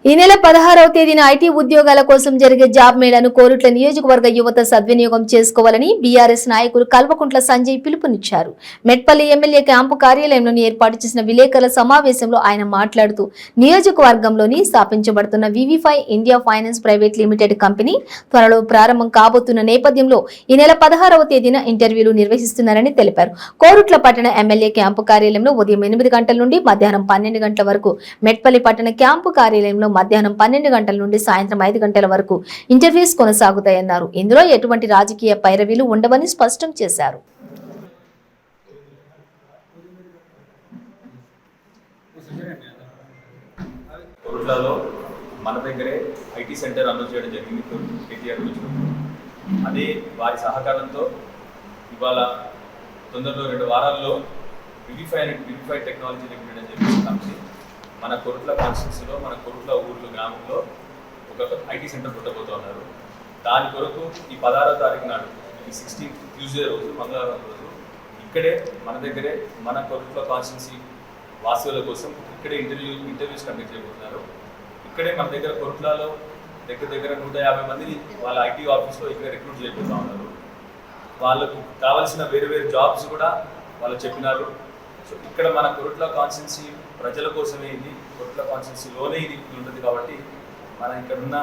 ఈ నెల 16వ తేదీన ఐటీ ఉద్యోగాల కోసం జరిగే జాబ్ మేళాను కోరుట్ల నియోజకవర్గ యువత సద్వినియోగం చేసుకోవాలని బీఆర్ఎస్ నాయకులు కల్వకుంట్ల సంజయ్ పిలుపునిచ్చారు. మెట్పల్లి ఎమ్మెల్యే క్యాంపు కార్యాలయంలోని ఏర్పాటు చేసిన విలేకరుల సమావేశంలో ఆయన మాట్లాడుతూ నియోజకవర్గంలోని స్థాపించబడుతున్న వివి5 India finance private limited company త్వరలో ప్రారంభం కాబోతున్న నేపథ్యంలో ఈ నెల 16వ తేదీన ఇంటర్వ్యూలు నిర్వహిస్తున్నారని తెలిపారు. కోరుట్ల పట్టణ ఎమ్మెల్యే క్యాంపు కార్యాలయంలో ఉదయం 8 గంటల నుండి మధ్యాహ్నం 12 గంటల వరకు, మెట్పల్లి పట్టణ క్యాంపు కార్యాలయంలో మధ్యాహ్నం 12 గంటల నుండి సాయంత్రం 5 గంటల వరకు ఇంటర్వ్యూస్ కొనసాగుతాయన్నారు. ఇందులో ఎటువంటి రాజకీయ పైరవీలు ఉండవని స్పష్టం చేశారు. మన దగ్గరే ఐటీ సెంటర్ అనౌన్స్ చేయడం జరిగింది కేటీఆర్ గురించి. అదే వారి సహకారంతో ఇవాళ తొందరలో 2 వారాల్లో వివి5 టెక్నాలజీ లిమిటెడ్ అని చెప్పి కంపెనీ మన కొరుట్ల కాన్స్టిట్యూన్సీలో, మన కొరుట్ల ఊర్లు గ్రామంలో ఒక ఐటీ సెంటర్ పెట్టబోతున్నారు. దాని కొరకు ఈ 16వ తారీఖు నాడు, ఈ 16th ట్యూస్డే రోజు, మంగళవారం రోజు ఇక్కడే మన దగ్గరే మన కొరుట్ల కాన్స్టిట్యూన్సీ వాసుల కోసం ఇక్కడే ఇంటర్వ్యూస్ కండక్ట్ చేయబోతున్నారు. ఇక్కడే మన దగ్గర కొరుట్లలో దగ్గర 150 మందిని వాళ్ళ ఐటీ ఆఫీస్లో ఇక్కడ రిక్రూట్ చేయబోతూ ఉన్నారు. వాళ్ళకు కావాల్సిన వేరే జాబ్స్ కూడా వాళ్ళు చెప్పినారు. సో ఇక్కడ మన కొరుట్ల కాన్స్టిట్యున్సీ ప్రజల కోసమే, ఇది కొరుట్ల కాన్స్టిట్యున్సీలోనే ఇది ఉంటుంది. కాబట్టి మన ఇక్కడున్న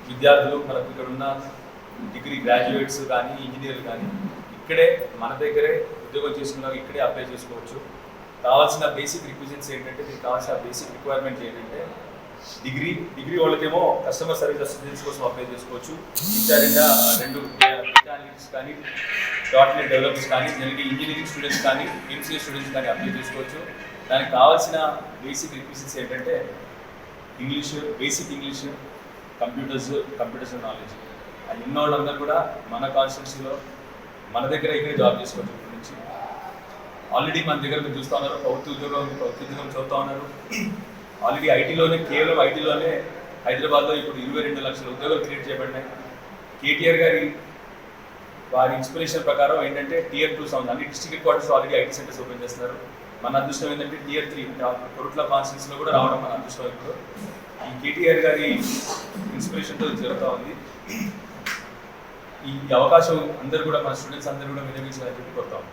విద్యార్థులు, మనకు ఇక్కడున్న డిగ్రీ గ్రాడ్యుయేట్స్ కానీ, ఇంజనీర్లు కానీ ఇక్కడే మన దగ్గరే ఉద్యోగం చేసుకున్నాక ఇక్కడే అప్లై చేసుకోవచ్చు. కావాల్సిన బేసిక్ రిక్విజిట్స్ ఏంటంటే, దీనికి కావాల్సిన బేసిక్ రిక్వైర్మెంట్ ఏంటంటే డిగ్రీ వాళ్ళకేమో కస్టమర్ సర్వీస్ అసిస్టెంట్స్ కోసం అప్లై చేసుకోవచ్చు. విచారంగా 2 మెకానిక్స్ కానీ, .NET డెవలపర్స్ కానీ, ఇంజనీరింగ్ స్టూడెంట్స్ కానీ, ఎంసీఏ స్టూడెంట్స్ కానీ అప్లై చేసుకోవచ్చు. దానికి కావాల్సిన బేసిక్ రిక్విజిట్స్ ఏంటంటే బేసిక్ ఇంగ్లీష్, కంప్యూటర్స్ నాలెడ్జ్. అది ఉన్న వాళ్ళందరూ కూడా మన కాన్స్టిట్యున్సీలో మన దగ్గర ఇక్కడే జాబ్ చేసుకోవచ్చు. ఇప్పటి నుంచి ఆల్రెడీ మన దగ్గర మీరు చూస్తూ ఉన్నారు, ప్రభుత్వ ఉద్యోగం చదువుతూ ఉన్నారు. ఆల్రెడీ కేవలం ఐటీలోనే హైదరాబాద్లో ఇప్పుడు 22 లక్షల ఉద్యోగాలు క్రియేట్ చేయబడినాయి. కేటీఆర్ గారి వారి ఇన్స్పిరేషన్ ప్రకారం ఏంటంటే Tier 2 సౌండ్ అన్ని district head quarters already IT centres open చేస్తున్నారు. మన అదృష్టం ఏంటంటే Tier 3 కొరుట్ల కాన్స్టిట్యున్సీలో కూడా రావడం మన అదృష్టం. ఇప్పుడు ఈ కేటీఆర్ గారి ఇన్స్పిరేషన్తో జరుగుతూ ఉంది. ఈ అవకాశం అందరూ కూడా, మన స్టూడెంట్స్ అందరూ కూడా వినియోగించాలని చెప్పి కోరుతాం.